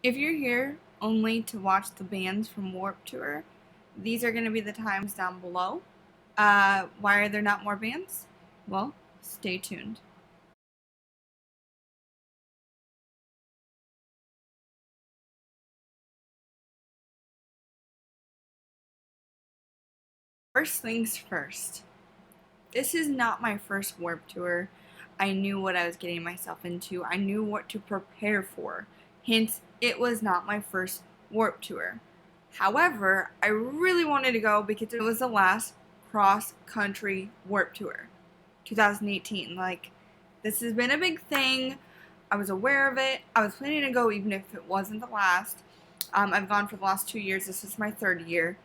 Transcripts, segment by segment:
If you're here only to watch the bands from Warped Tour, these are going to be the times down below. Why are there not more bands? Well, stay tuned. First things first. This is not my first Warped Tour. I knew what I was getting myself into. I knew what to prepare for. Hence, it was not my first Warped Tour. However, I really wanted to go because it was the last cross-country Warped Tour. 2018. Like, this has been a big thing. I was aware of it. I was planning to go even if it wasn't the last. I've gone for the last 2 years. This is my 3rd year.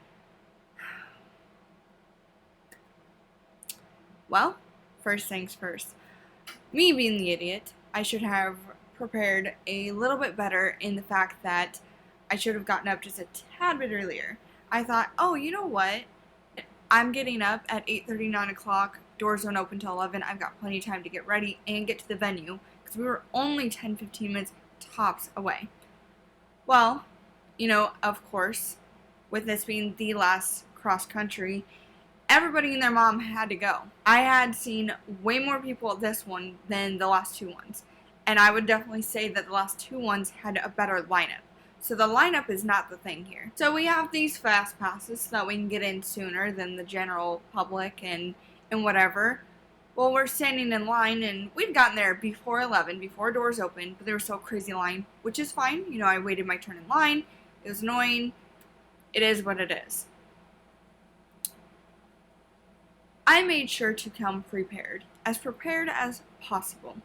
Well, first things first. Me being the idiot, I should have prepared a little bit better in the fact that I should have gotten up just a tad bit earlier. I thought, oh, you know what? I'm getting up at 8:30, 9 o'clock. Doors don't open till 11. I've got plenty of time to get ready and get to the venue because we were only 10-15 minutes tops away. Well, you know, of course, with this being the last cross country, everybody and their mom had to go. I had seen way more people at this one than the last 2 ones. And I would definitely say that the last 2 ones had a better lineup. So the lineup is not the thing here. So we have these fast passes so that we can get in sooner than the general public and whatever. Well, we're standing in line and we'd gotten there before 11, before doors opened, but there was so crazy line, which is fine. You know, I waited my turn in line. It was annoying. It is what it is. I made sure to come prepared as possible.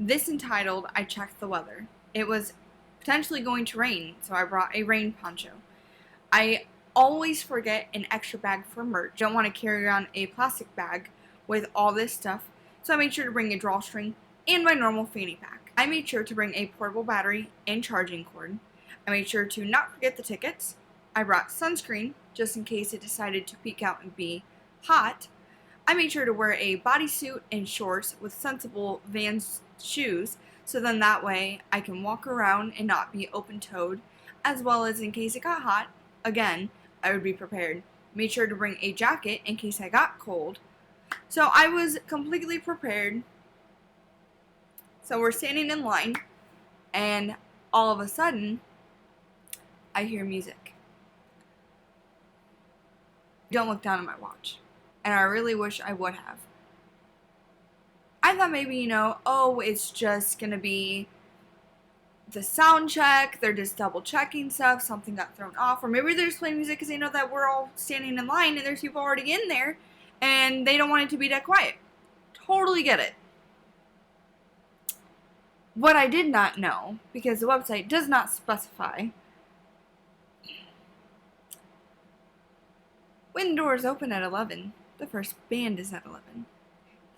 This entitled, I checked the weather. It was potentially going to rain, so I brought a rain poncho. I always forget an extra bag for merch. Don't want to carry around a plastic bag with all this stuff, so I made sure to bring a drawstring and my normal fanny pack. I made sure to bring a portable battery and charging cord. I made sure to not forget the tickets. I brought sunscreen, just in case it decided to peek out and be hot. I made sure to wear a bodysuit and shorts with sensible Vans shoes, so then that way I can walk around and not be open-toed, as well as in case it got hot, again, I would be prepared. Made sure to bring a jacket in case I got cold. So I was completely prepared. So we're standing in line, and all of a sudden, I hear music. Don't look down at my watch. And I really wish I would have. I thought maybe, you know, oh, it's just gonna be the sound check, they're just double checking stuff, something got thrown off, or maybe they're just playing music because they know that we're all standing in line and there's people already in there and they don't want it to be that quiet. Totally get it. What I did not know, because the website does not specify, when doors open at 11, the first band is at 11.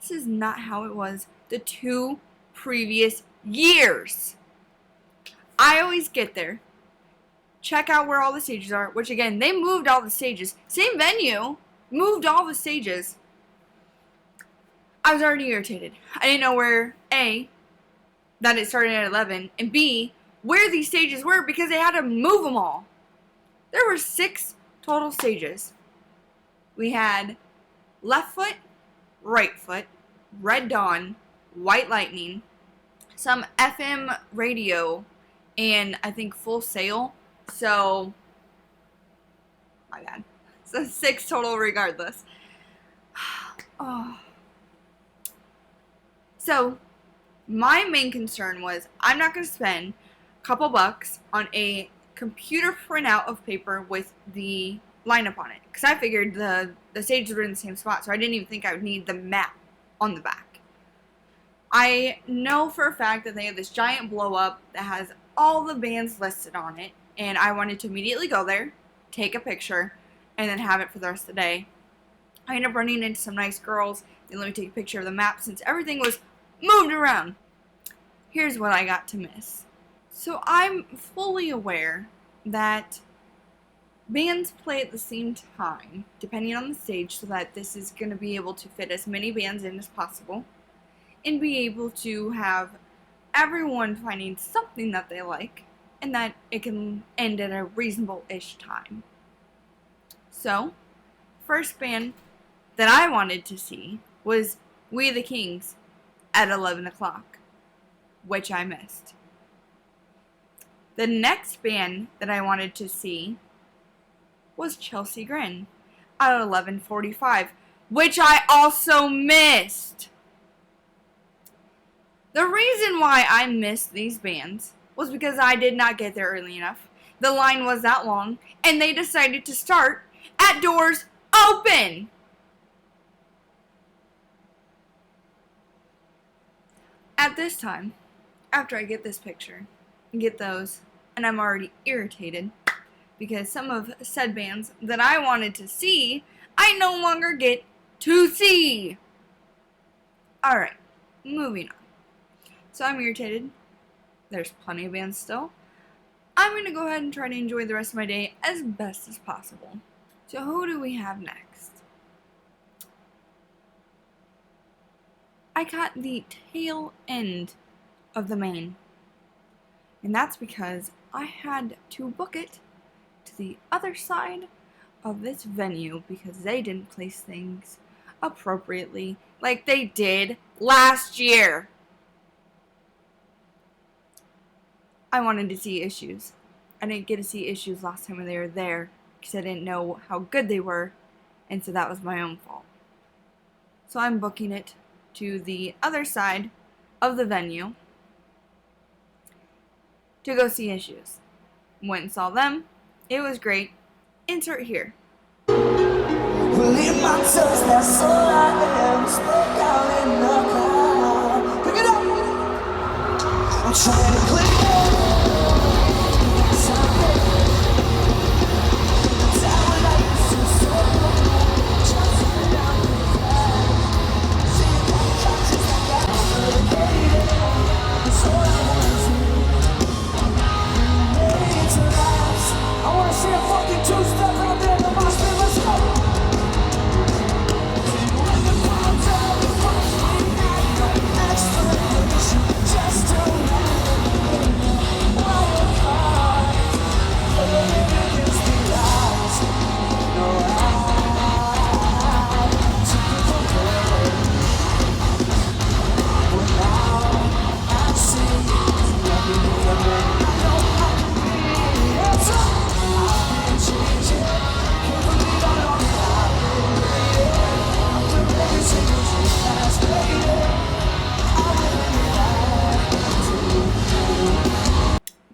This is not how it was the 2 previous years. I always get there, check out where all the stages are, which again, they moved all the stages. Same venue, moved all the stages. I was already irritated. I didn't know where, A, that it started at 11, and B, where these stages were because they had to move them all. There were 6 total stages. We had Left Foot, Right Foot, Red Dawn, White Lightning, some FM radio, and I think Full Sail. So, my bad. So 6 total regardless. Oh. So, my main concern was I'm not going to spend a couple bucks on a computer printout of paper with the lineup on it. Because I figured the stages were in the same spot, so I didn't even think I would need the map on the back. I know for a fact that they have this giant blow up that has all the bands listed on it, and I wanted to immediately go there, take a picture, and then have it for the rest of the day. I ended up running into some nice girls. They let me take a picture of the map since everything was moved around. Here's what I got to miss. So I'm fully aware that bands play at the same time, depending on the stage, so that this is going to be able to fit as many bands in as possible and be able to have everyone finding something that they like and that it can end at a reasonable-ish time. So, first band that I wanted to see was We the Kings at 11 o'clock, which I missed. The next band that I wanted to see was Chelsea Grin at 11:45, which I also missed. The reason why I missed these bands was because I did not get there early enough. The line was that long, and they decided to start at doors open. At this time, after I get this picture, get those, and I'm already irritated because some of said bands that I wanted to see, I no longer get to see. Alright, moving on. So I'm irritated. There's plenty of bands still. I'm going to go ahead and try to enjoy the rest of my day as best as possible. So who do we have next? I got the tail end of the main. And that's because I had to book it to the other side of this venue because they didn't place things appropriately like they did last year. I wanted to see Issues. I didn't get to see Issues last time when they were there because I didn't know how good they were, and so that was my own fault. So I'm booking it to the other side of the venue to go see Issues. Went and saw them. It was great. Insert here. Well, in my touch, that's all I am. Smoke out in the crowd. Pick it up. I'm trying to click it. I wanna see a fucking two-step out there in the mosh pit. Let's go.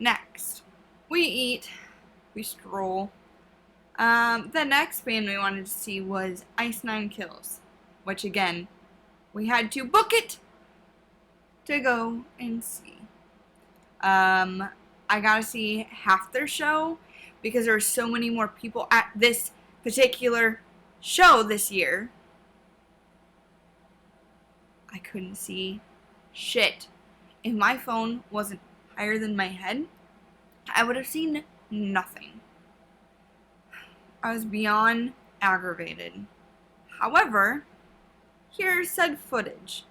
Next, we eat, we stroll. The next band we wanted to see was Ice Nine Kills, which again, we had to book it to go and see. I got to see half their show because there were so many more people at this particular show this year. I couldn't see shit. If my phone wasn't higher than my head, I would have seen nothing. I was beyond aggravated. However, here's said footage.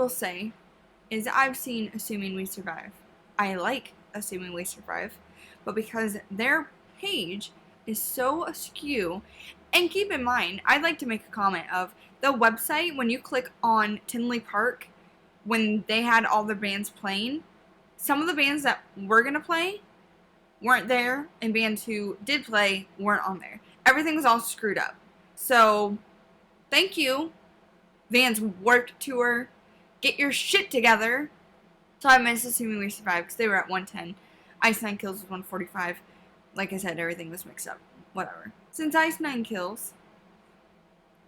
Say is I've seen Assuming We Survive. I like Assuming We Survive, but because their page is so askew, and keep in mind, I'd like to make a comment of the website, when you click on Tinley Park, when they had all the bands playing, some of the bands that were going to play weren't there, and bands who did play weren't on there. Everything was all screwed up. So, thank you, Vans Warped Tour. Get your shit together. So I missed Assuming We Survive because they were at 110. Ice Nine Kills was 145. Like I said, everything was mixed up. whatever. Since Ice 9 Kills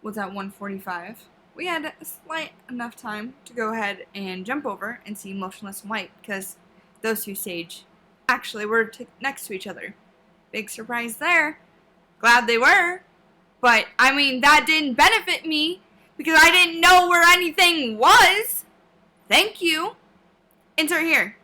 was at 145, we had a slight enough time to go ahead and jump over and see Motionless and White, because those two stage actually were next to each other. Big surprise there. Glad they were. But, I mean, that didn't benefit me because I didn't know where anything was. Thank you. Insert here.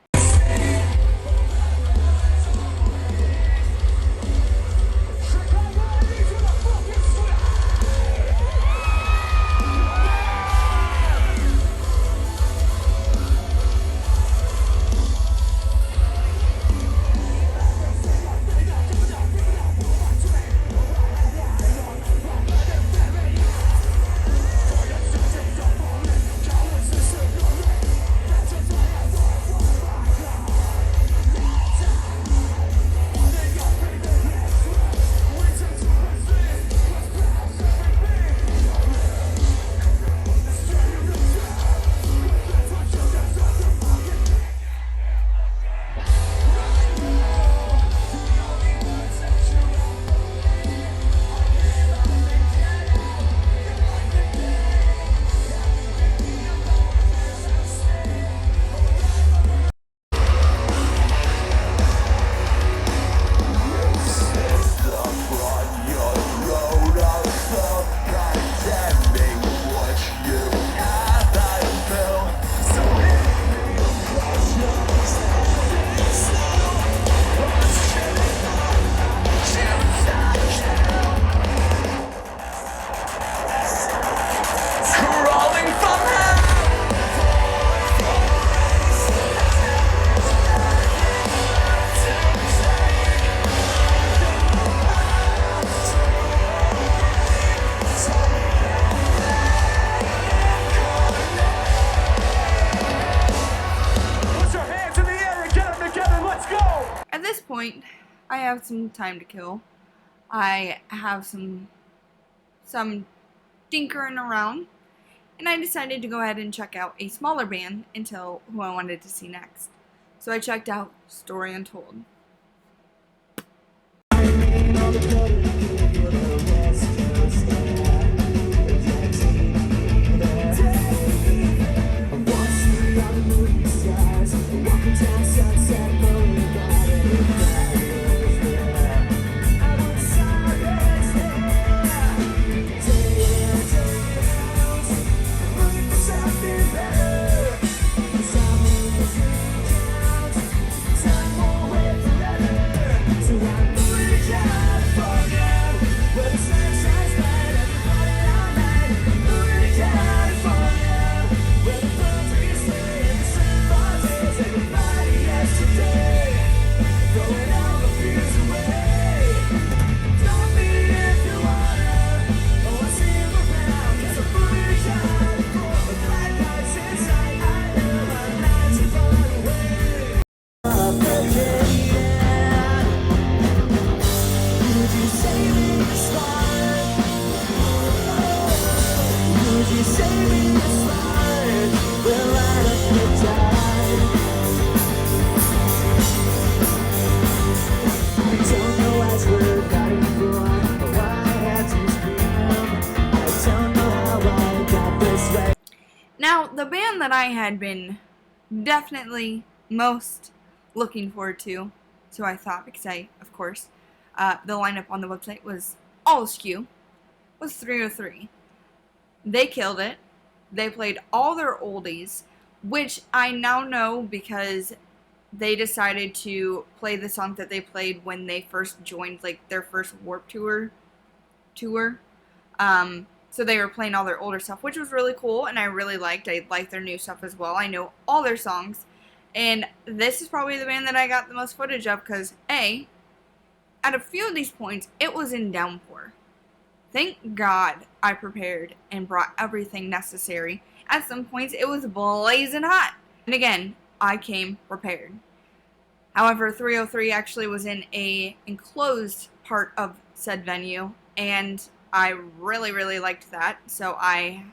At this point, I have some time to kill. I have some tinkering around, and I decided to go ahead and check out a smaller band until who I wanted to see next. So I checked out Story Untold. Now, the band that I had been definitely most looking forward to, so I thought, because of course, the lineup on the website was all askew, was 303. They killed it. They played all their oldies, which I now know because they decided to play the song that they played when they first joined, like, their first Warp Tour. So they were playing all their older stuff, which was really cool, and I really liked. I liked their new stuff as well. I know all their songs, and this is probably the band that I got the most footage of, because at a few of these points, it was in downpour. Thank God I prepared and brought everything necessary. At some points, it was blazing hot, and again, I came prepared. However, 303 actually was in a enclosed part of said venue, and I really, really liked that, so I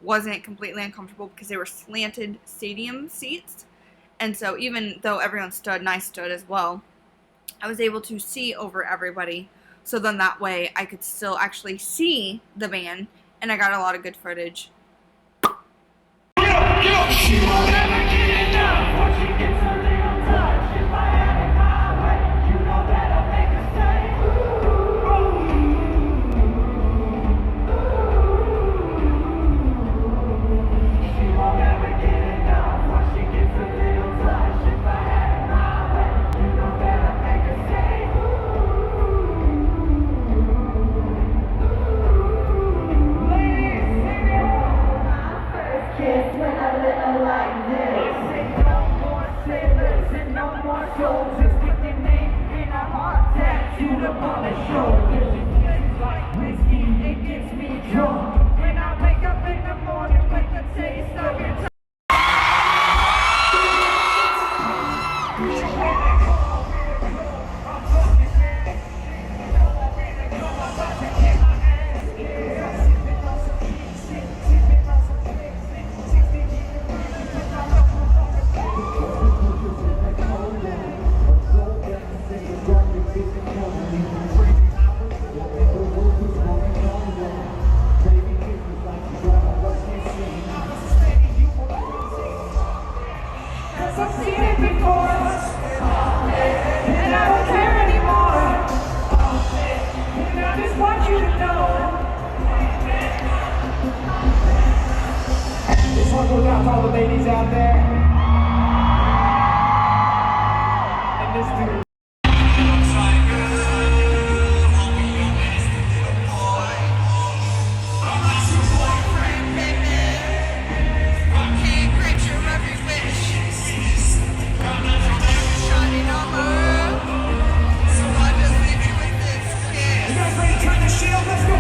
wasn't completely uncomfortable because they were slanted stadium seats, and so even though everyone stood and I stood as well, I was able to see over everybody, So then that way I could still actually see the van, and I got a lot of good footage. She won't ever get enough once she gets a little touch. If I had it my way, you know that I'll make her say, she won't ever get enough once she gets a little touch. If I had it my way, you know that I'll make her say, ladies, sing it all. My first kiss when I little like this. Say no more sailors and no more soldiers. With your name in a heart tattooed upon the shoulders. It tastes like whiskey, it gets me drunk. When I wake up in the morning with the taste of your tongue. I've seen it before, and I don't care anymore. And I just want you to know. This one goes out to all the ladies out there. And this dude. You guys ready to turn the shield? Let's go.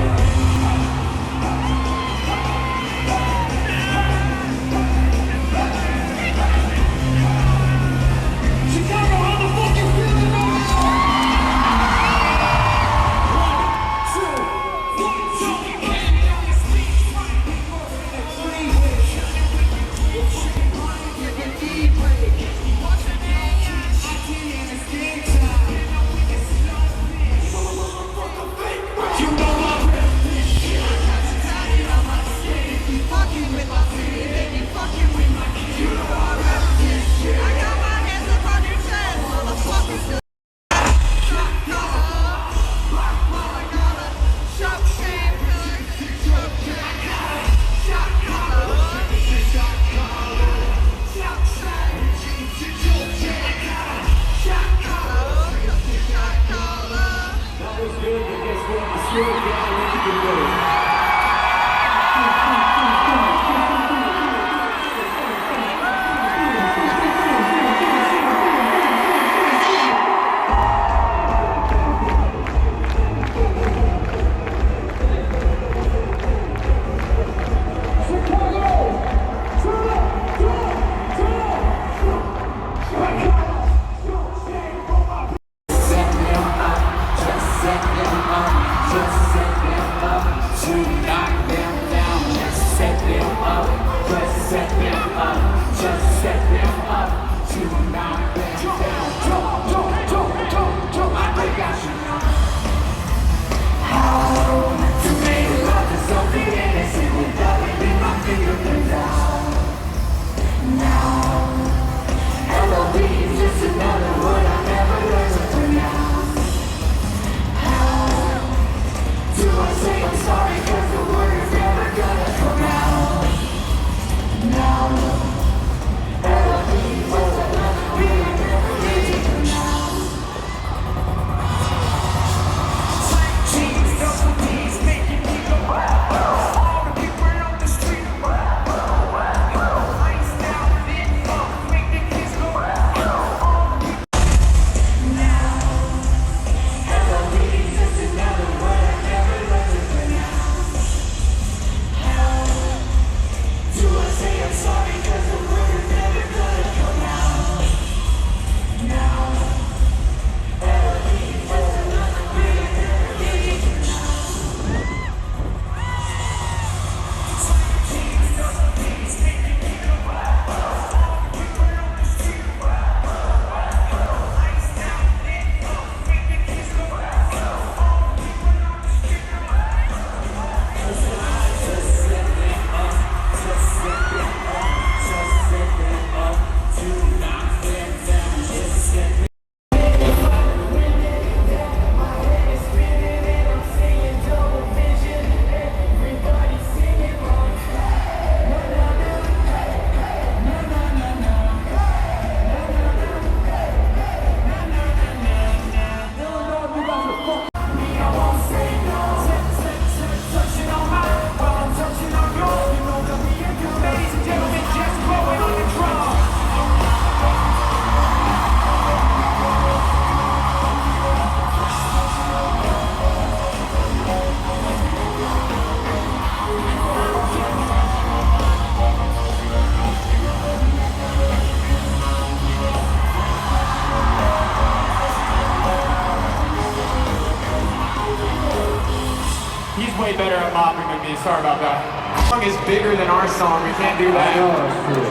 better at mopping than me. Sorry about that. The song is bigger than our song. We can't do that. I know, that's true.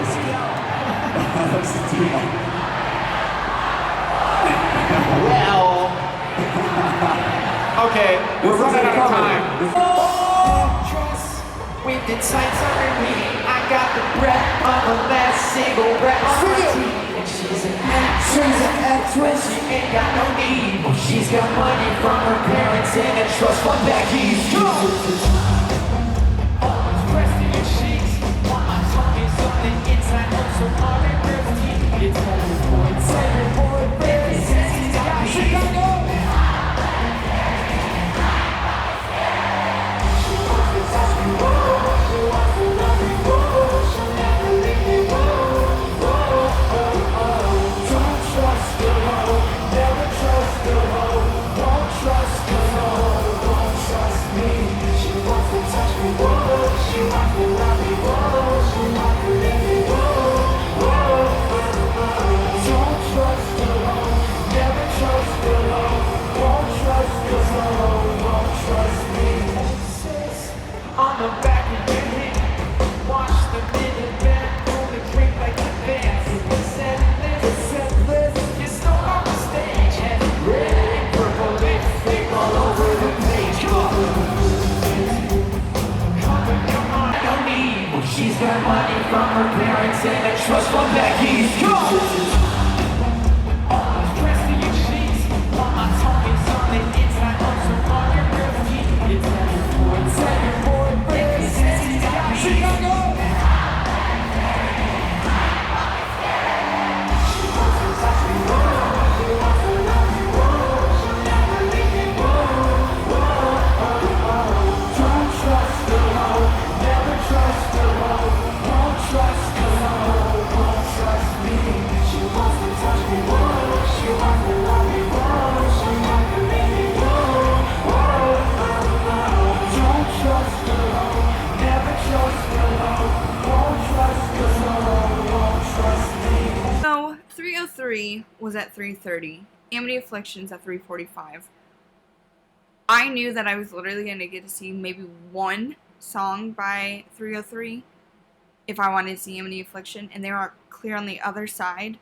Let's do that. Well. Okay, we're running out of time. With the tights under me, I got the breath of a last cigarette on my teeth. And she's an actress, she ain't got no need. She's got money from her parents and a trust fund back east. Always pressed in your cheeks, while my tongue is on the inside of some other girl's teeth. It's every boy, baby, says he's got me. Chicago! She wants to touch me, whoa. She wants to love me, whoa. She'll never leave me, whoa. Don't trust the hoe, never trust the hoe. Don't trust the hoe, don't trust me. She wants to touch me, whoa. She wants to love me, whoa. She wants to leave me, whoa. Don't trust the hoe, never trust the hoe. Won't trust the hoe, won't trust me. On the back of your head, watch the minute man pull the drink like a dance. You stole off the stage and red and purple lipstick all over the page. Come on, no need. She's got money from her parents and a trust fund back east. Always dressed in your sheets, while my tongue is on the inside of some other girl's teeth. It's every boy, baby, says he's got me. Chicago! She wants to touch me, whoa. She wants to love me, whoa. She'll never leave me, whoa. Don't trust the hoe, never trust the hoe. Won't trust the hoe, won't trust me. She wants to touch me, whoa. She wants to love me, whoa. She wants to leave me, whoa. Don't trust the hoe, never trust the hoe. Won't trust the hoe, won't trust me. So 303 was at 3:30. Amity Afflictions at 3:45. I knew that I was literally going to get to see maybe one song by 303 if I wanted to see Amity Affliction, and they were clear on the other side.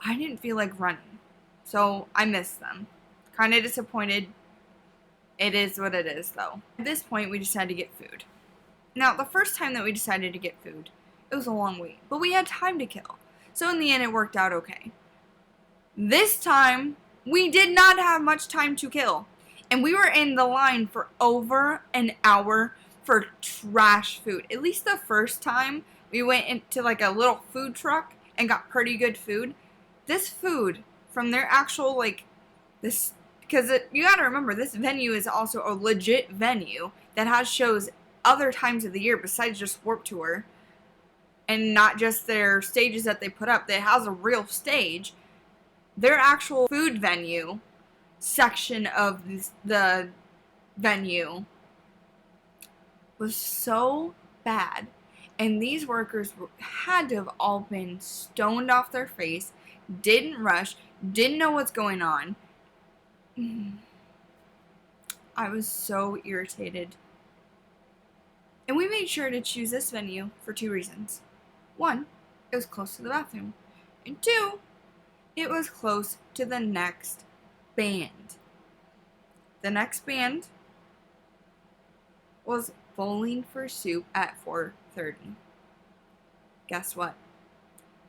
I didn't feel like running, so I missed them. Kind of disappointed. It is what it is, though. At this point, we decided to get food. Now, the first time that we decided to get food, it was a long wait, but we had time to kill. So in the end, it worked out okay. This time, we did not have much time to kill. And we were in the line for over an hour for trash food. At least the first time, we went into like a little food truck and got pretty good food. This food from their actual, like, this, because you gotta remember, this venue is also a legit venue that has shows other times of the year besides just Warped Tour. And not just their stages that they put up. They has a real stage. Their actual food venue section of the venue was so bad. And these workers had to have all been stoned off their face, didn't rush, didn't know what's going on. I was so irritated. And we made sure to choose this venue for 2 reasons. 1, it was close to the bathroom. And 2, it was close to the next band. The next band was Bowling for Soup at 4:30. Guess what?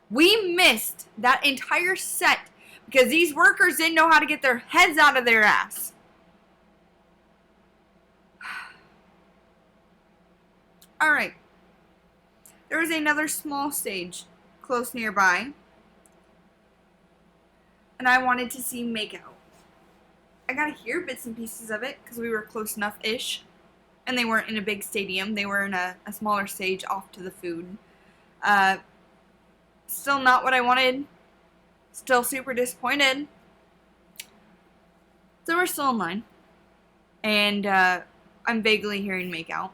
We missed that entire set because these workers didn't know how to get their heads out of their ass. Alright. There was another small stage close nearby. And I wanted to see Makeout. I got to hear bits and pieces of it because we were close enough-ish. And they weren't in a big stadium. They were in a smaller stage off to the food. Still not what I wanted. Still super disappointed. So we're still in line. And I'm vaguely hearing Makeout.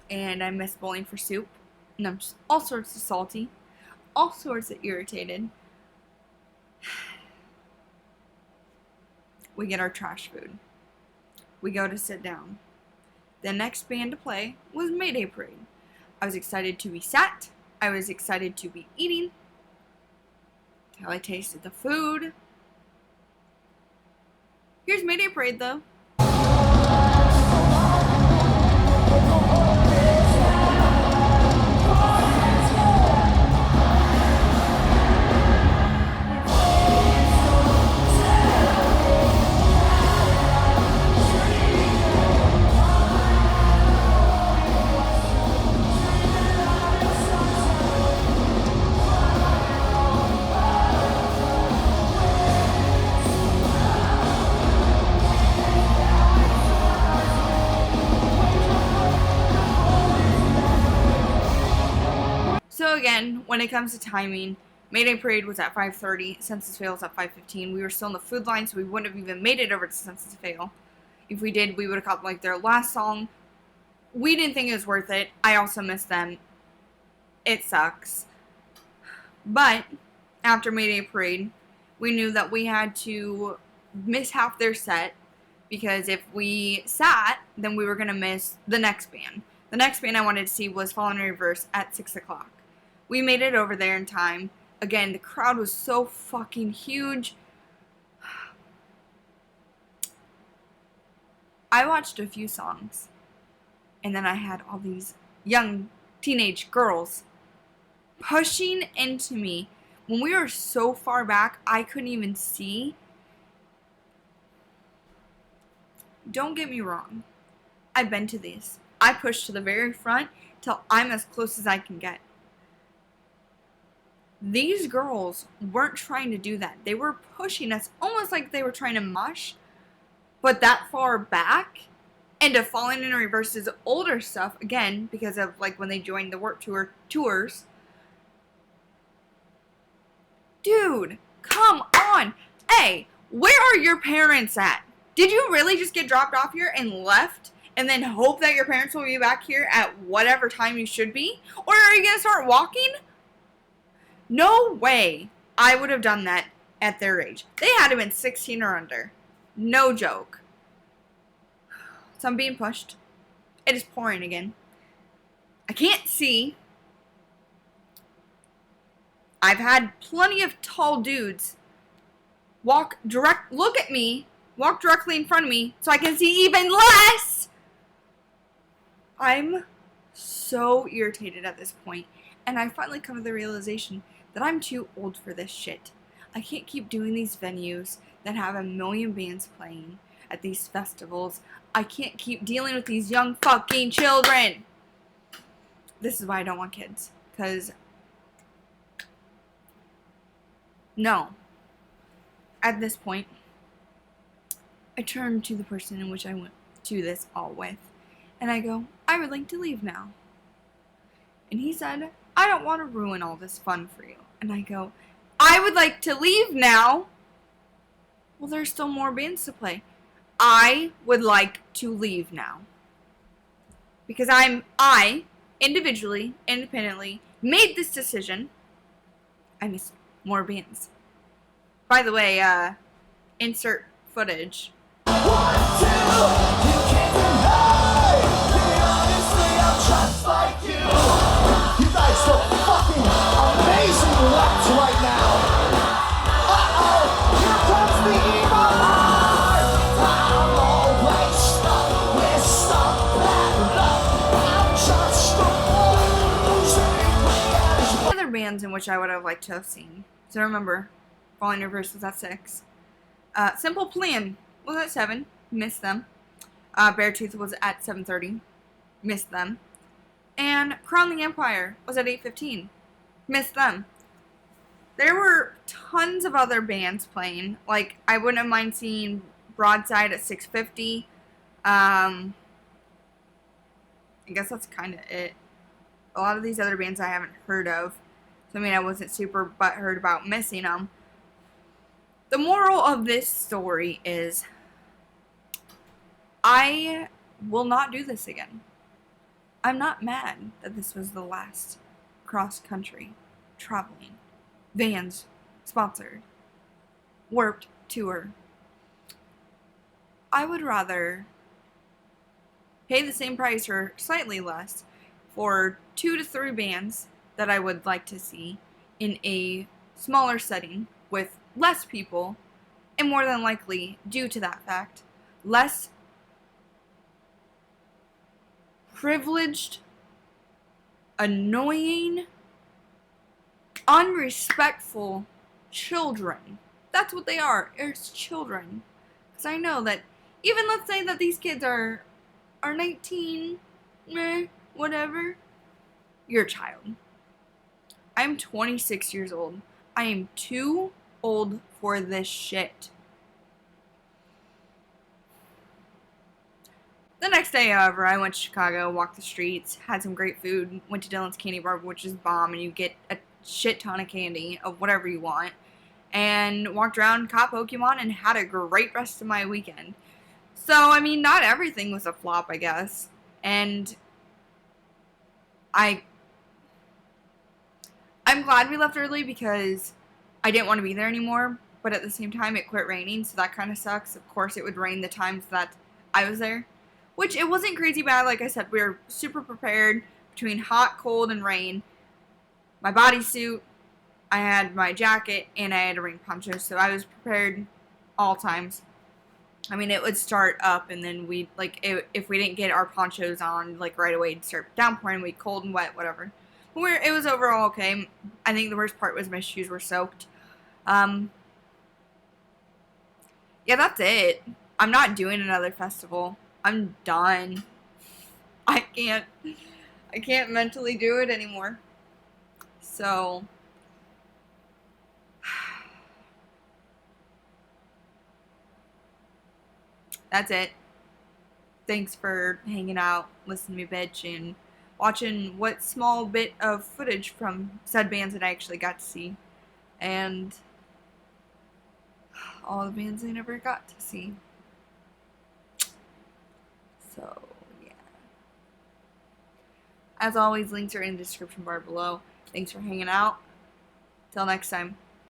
And I miss Bowling for Soup. And I'm just all sorts of salty. All sorts of irritated. We get our trash food. We go to sit down. The next band to play was Mayday Parade. I was excited to be sat. I was excited to be eating. Till I tasted the food. Here's Mayday Parade though. So again, when it comes to timing, Mayday Parade was at 5:30, Census Fail was at 5:15. We were still in the food line, so we wouldn't have even made it over to Census Fail. If we did, we would have caught like their last song. We didn't think it was worth it. I also missed them. It sucks. But after Mayday Parade, we knew that we had to miss half their set, because if we sat, then we were going to miss the next band. The next band I wanted to see was Fallen in Reverse at 6 o'clock. We made it over there in time. Again, the crowd was so fucking huge. I watched a few songs, and then I had all these young teenage girls pushing into me. When we were so far back, I couldn't even see. Don't get me wrong. I've been to these. I pushed to the very front till I'm as close as I can get. These girls weren't trying to do that. They were pushing us almost like they were trying to mosh, but that far back. And to Fallen in Reverse's older stuff, again, because of like when they joined the Warped Tour tours. Dude, come on. Hey, where are your parents at? Did you really just get dropped off here and left and then hope that your parents will be back here at whatever time you should be? Or are you going to start walking? No way I would have done that at their age. They had to have been 16 or under. No joke. So I'm being pushed. It is pouring again. I can't see. I've had plenty of tall dudes look at me, walk directly in front of me so I can see even less. I'm so irritated at this point, and I finally come to the realization that I'm too old for this shit. I can't keep doing these venues that have a million bands playing at these festivals. I can't keep dealing with these young fucking children. This is why I don't want kids, because no. At this point, I turn to the person in which I went to this all with, and I go, I would like to leave now. And he said, I don't want to ruin all this fun for you. And I go, I would like to leave now. Well, there's still more bands to play. I would like to leave now. Because I, individually, independently, made this decision. I miss more bands. By the way, insert footage. 1, 2, you can't deny. Honestly, I'm just like you. You guys look fucking amazing left right now. Uh-oh, here comes the evil heart. I'm always stuck with some bad luck. I'm just a loser. Other bands in which I would have liked to have seen. So remember, Fallen in Reverse was at 6. Simple Plan was at 7. Missed them. Beartooth was at 7:30. Missed them. And Crown the Empire was at 8:15. Missed them. There were tons of other bands playing. Like, I wouldn't have mind seeing Broadside at 6:50. I guess that's kind of it. A lot of these other bands I haven't heard of. So, I mean, I wasn't super butthurt about missing them. The moral of this story is I will not do this again. I'm not mad that this was the last cross-country traveling, Vans sponsored, Warped Tour. I would rather pay the same price or slightly less for 2 to 3 bands that I would like to see in a smaller setting with less people, and more than likely, due to that fact, less privileged, annoying, unrespectful children. That's what they are. It's children. Because I know that even let's say that these kids are 19, whatever, you're a child. I'm 26 years old. I am too old for this shit. The next day, however, I went to Chicago, walked the streets, had some great food, went to Dylan's Candy Bar, which is bomb, and you get a shit ton of candy of whatever you want, and walked around, caught Pokemon, and had a great rest of my weekend. So, I mean, not everything was a flop, I guess. And I'm glad we left early because I didn't want to be there anymore, but at the same time, it quit raining, so that kind of sucks. Of course, it would rain the times that I was there, which it wasn't crazy bad. Like I said, we were super prepared between hot, cold, and rain. My bodysuit, I had my jacket, and I had a rain poncho, so I was prepared all times. I mean, it would start up, and then we'd, like, if we didn't get our ponchos on, like, right away, it'd start downpouring, we'd cold and wet, whatever. But it was overall okay. I think the worst part was my shoes were soaked. Yeah, that's it. I'm not doing another festival. I'm done. I can't mentally do it anymore. So, that's it. Thanks for hanging out, listening to me bitch, and watching what small bit of footage from said bands that I actually got to see. And all the bands I never got to see. So, yeah. As always, links are in the description bar below. Thanks for hanging out. Till next time.